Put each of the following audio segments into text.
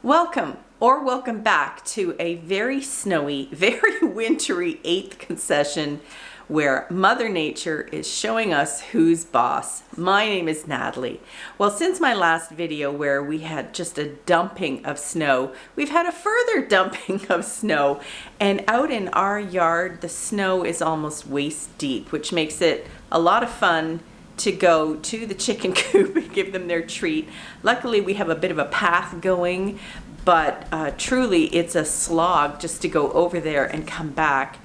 Welcome or welcome back to a very snowy, very wintry 8th concession where Mother Nature is showing us who's boss. My name is Natalie. Well, since my last video where we had just a dumping of snow, we've had a further dumping of snow, and out in our yard the snow is almost waist deep, which makes it a lot of fun to go to the chicken coop and give them their treat. Luckily, we have a bit of a path going, but truly it's a slog just to go over there and come back.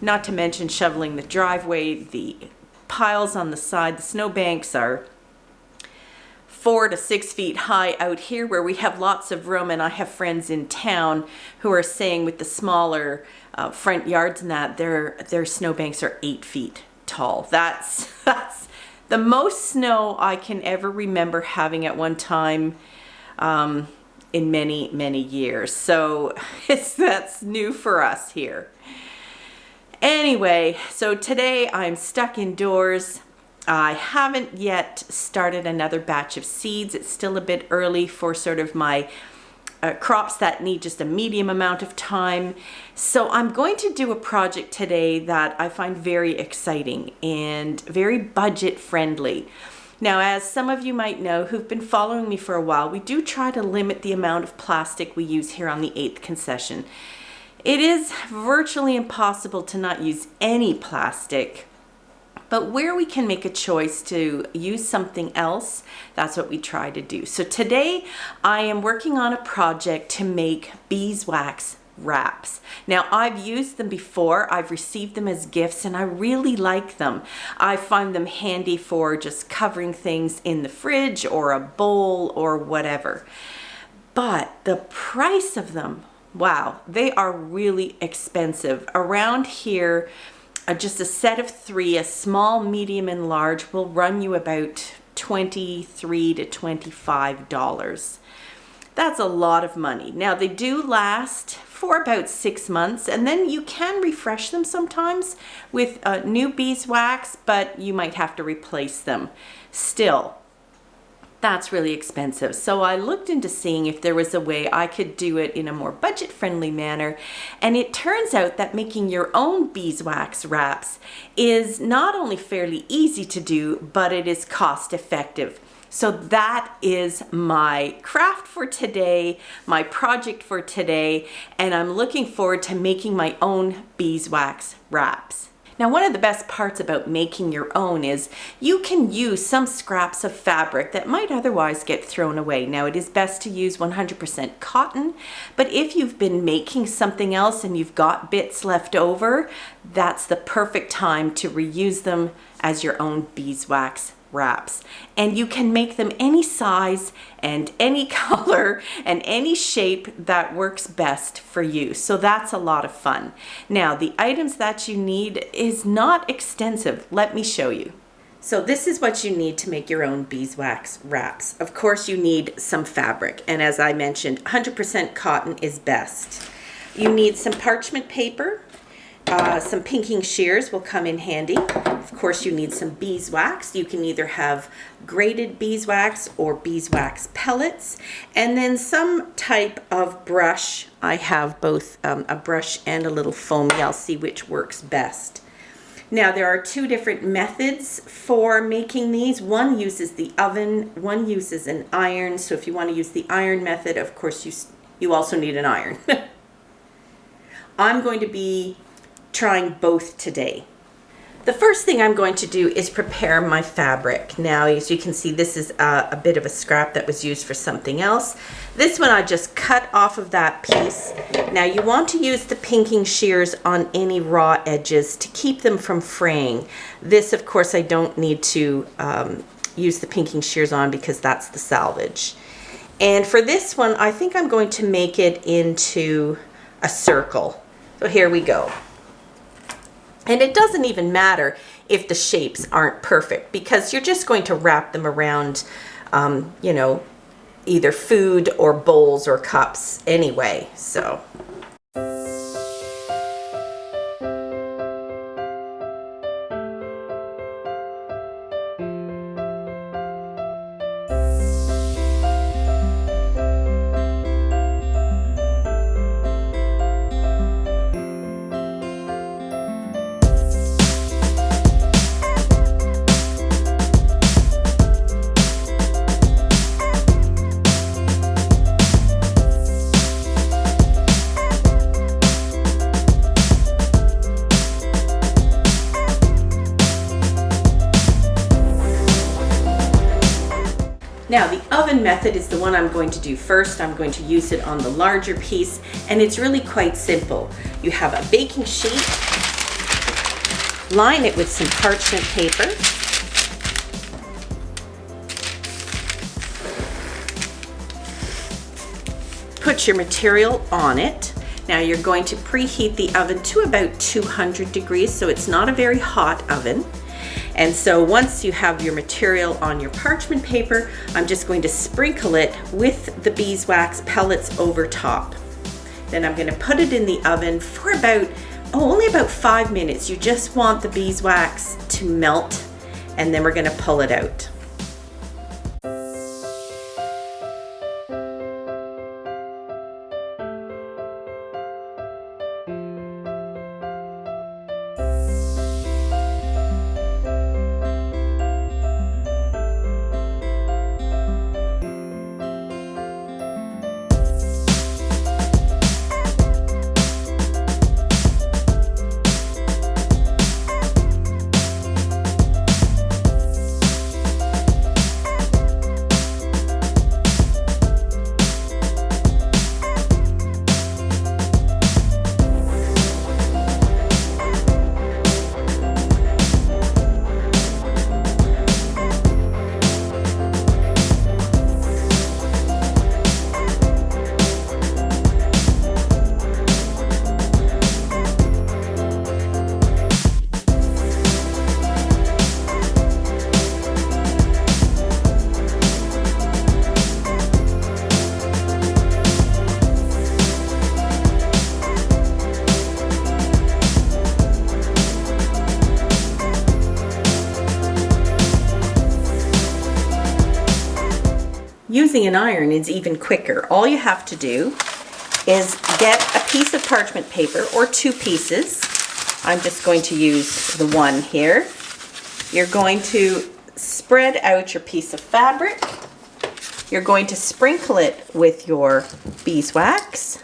Not to mention shoveling the driveway, the piles on the side. The snowbanks are 4 to 6 feet high out here where we have lots of room, and I have friends in town who are saying with the smaller front yards and that their snowbanks are 8 feet tall. That's the most snow I can ever remember having at one time in many years. So that's new for us here. Anyway, so today I'm stuck indoors. I haven't yet started another batch of seeds. It's still a bit early for sort of my crops that need just a medium amount of time. So I'm going to do a project today that I find very exciting and very budget friendly. Now, as some of you might know who've been following me for a while, we do try to limit the amount of plastic we use here on the 8th concession. It is virtually impossible to not use any plastic, but where we can make a choice to use something else, that's what we try to do. So today I am working on a project to make beeswax wraps. Now, I've used them before. I've received them as gifts and I really like them. I find them handy for just covering things in the fridge or a bowl or whatever. But the price of them, wow, they are really expensive. Around here, just a set of 3, a small, medium, and large, will run you about $23 to $25. That's a lot of money. Now, they do last for about 6 months, and then you can refresh them sometimes with new beeswax, but you might have to replace them. Still, that's really expensive. So I looked into seeing if there was a way I could do it in a more budget-friendly manner. And it turns out that making your own beeswax wraps is not only fairly easy to do, but it is cost-effective. So that is my craft for today, my project for today, and I'm looking forward to making my own beeswax wraps. Now, one of the best parts about making your own is you can use some scraps of fabric that might otherwise get thrown away. Now, it is best to use 100% cotton, but if you've been making something else and you've got bits left over, that's the perfect time to reuse them as your own beeswax wraps. And you can make them any size and any color and any shape that works best for you. So that's a lot of fun. Now, the items that you need is not extensive. Let me show you. So this is what you need to make your own beeswax wraps. Of course, you need some fabric, and as I mentioned, 100% cotton is best. You need some parchment paper. Some pinking shears will come in handy. Of course, you need some beeswax. You can either have grated beeswax or beeswax pellets, and then some type of brush. I have both a brush and a little foamy. I'll see which works best. Now, there are 2 different methods for making these. One uses the oven, one uses an iron. So if you want to use the iron method, of course, you also need an iron. I'm going to be trying both today. The first thing I'm going to do is prepare my fabric. Now, as you can see, this is a bit of a scrap that was used for something else. This one I just cut off of that piece. Now, you want to use the pinking shears on any raw edges to keep them from fraying. This, of course, I don't need to use the pinking shears on because that's the salvage. And for this one, I think I'm going to make it into a circle. So here we go. And it doesn't even matter if the shapes aren't perfect because you're just going to wrap them around, either food or bowls or cups anyway. So. Now the oven method is the one I'm going to do first. I'm going to use it on the larger piece, and it's really quite simple. You have a baking sheet, line it with some parchment paper, put your material on it. Now you're going to preheat the oven to about 200 degrees, so it's not a very hot oven. And so once you have your material on your parchment paper, I'm just going to sprinkle it with the beeswax pellets over top. Then I'm going to put it in the oven for only about 5 minutes. You just want the beeswax to melt, and then we're going to pull it out. Using an iron is even quicker. All you have to do is get a piece of parchment paper or 2 pieces. I'm just going to use the one here. You're going to spread out your piece of fabric. You're going to sprinkle it with your beeswax.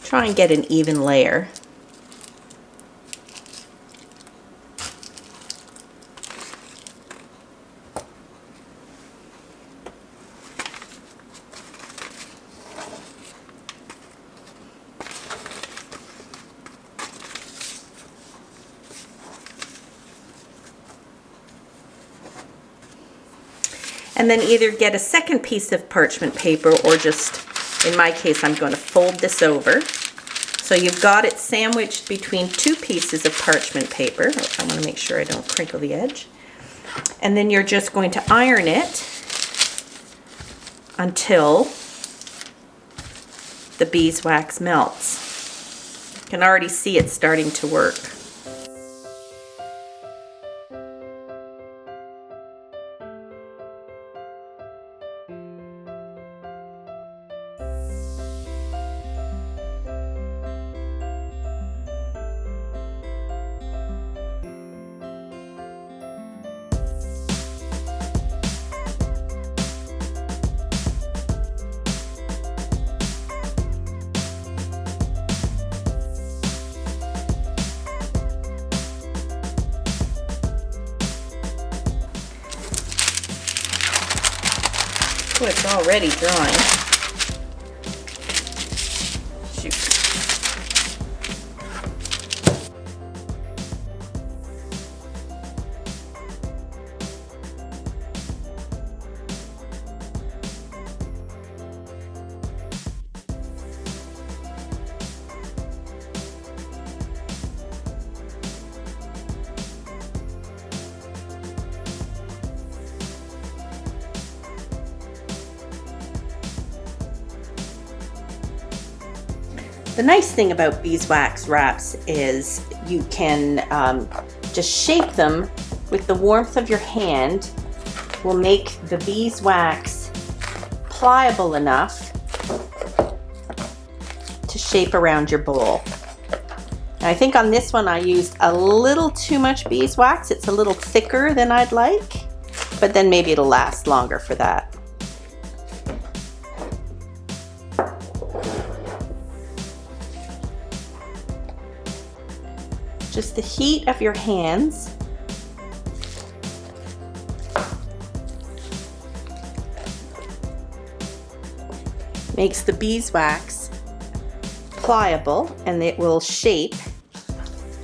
Try and get an even layer. And then either get a second piece of parchment paper or just, in my case, I'm going to fold this over. So you've got it sandwiched between 2 pieces of parchment paper. I want to make sure I don't crinkle the edge. And then you're just going to iron it until the beeswax melts. You can already see it starting to work. Oh, it's already drying. Shoot. The nice thing about beeswax wraps is you can just shape them with the warmth of your hand. Will make the beeswax pliable enough to shape around your bowl. And I think on this one I used a little too much beeswax. It's a little thicker than I'd like, but then maybe it'll last longer for that. just the heat of your hands. Makes the beeswax pliable, and it will shape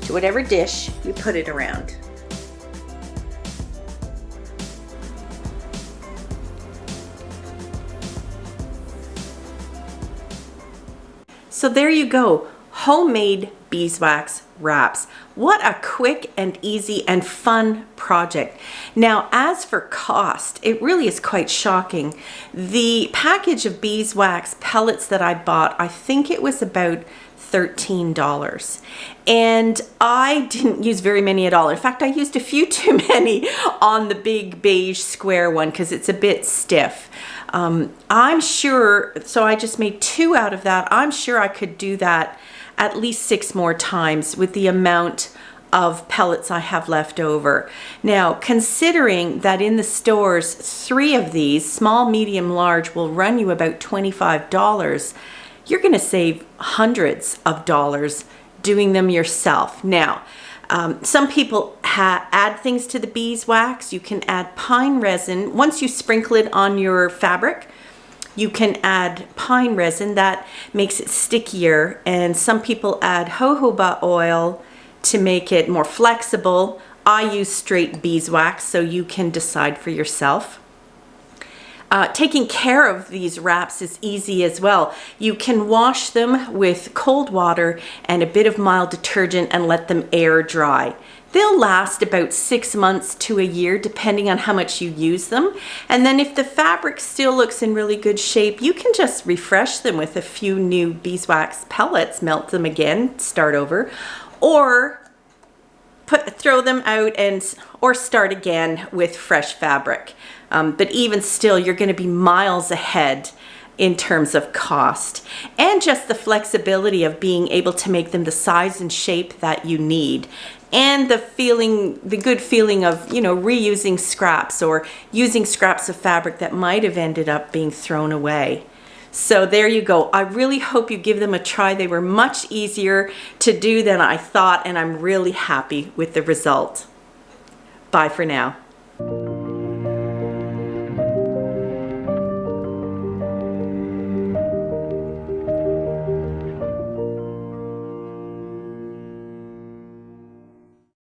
to whatever dish you put it around. So there you go, homemade beeswax wraps. What a quick and easy and fun project. Now, as for cost, it really is quite shocking. The package of beeswax pellets that I bought, I think it was about $13. And I didn't use very many at all. In fact, I used a few too many on the big beige square one because it's a bit stiff. I'm sure, so I just made 2 out of that. I'm sure I could do that at least 6 more times with the amount of pellets I have left over. Now, considering that in the stores, 3 of these, small, medium, large, will run you about $25, you're gonna save hundreds of dollars doing them yourself. Now, some people add things to the beeswax. You can add pine resin. Once you sprinkle it on your fabric, you can add pine resin. That makes it stickier. And some people add jojoba oil to make it more flexible. I use straight beeswax, so you can decide for yourself. Taking care of these wraps is easy as well. You can wash them with cold water and a bit of mild detergent and let them air dry. They'll last about 6 months to a year, depending on how much you use them. And then if the fabric still looks in really good shape, you can just refresh them with a few new beeswax pellets, melt them again, start over, or throw them out or start again with fresh fabric. But even still, you're going to be miles ahead in terms of cost and just the flexibility of being able to make them the size and shape that you need, and the good feeling of, you know, reusing scraps or using scraps of fabric that might have ended up being thrown away. So there you go. I really hope you give them a try. They were much easier to do than I thought, and I'm really happy with the result. Bye for now.